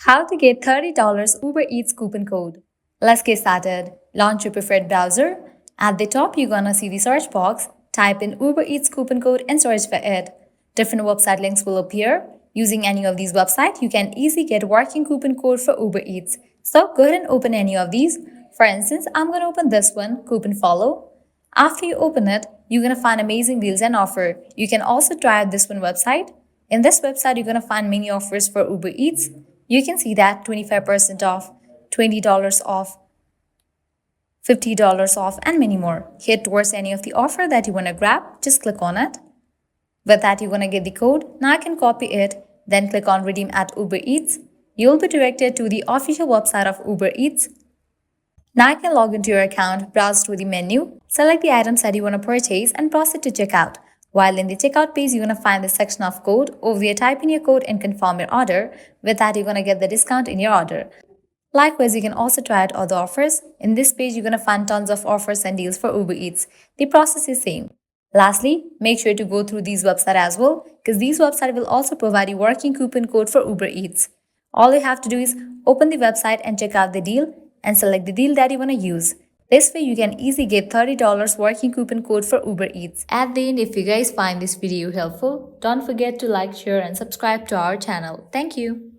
How to get $30 Uber Eats coupon code. Let's get started. Launch your preferred browser. At the top, you're gonna see the search box. Type in Uber Eats coupon code and search for it. Different website links will appear. Using any of these websites, you can easily get working coupon code for Uber Eats. So go ahead and open any of these. For instance, I'm gonna open this one, Coupon Follow. After you open it, you're gonna find amazing deals and offer. You can also try out this one website. In this website, you're gonna find many offers for Uber Eats. You can see that 25% off, $20 off, $50 off, and many more. Head towards any of the offer that you want to grab, just click on it. With that, you're going to get the code. Now I can copy it, then click on Redeem at Uber Eats. You'll be directed to the official website of Uber Eats. Now I can log into your account, browse through the menu, select the items that you want to purchase, and proceed to checkout. While in the checkout page, you're going to find the section of code. Over here, type in your code and confirm your order. With that, you're going to get the discount in your order. Likewise, you can also try out other offers. In this page, you're going to find tons of offers and deals for Uber Eats. The process is same. Lastly, make sure to go through these websites as well, because these websites will also provide you working coupon code for Uber Eats. All you have to do is open the website and check out the deal and select the deal that you want to use. This way, you can easily get $30 working coupon code for Uber Eats. At the end, if you guys find this video helpful, don't forget to like, share, and subscribe to our channel. Thank you.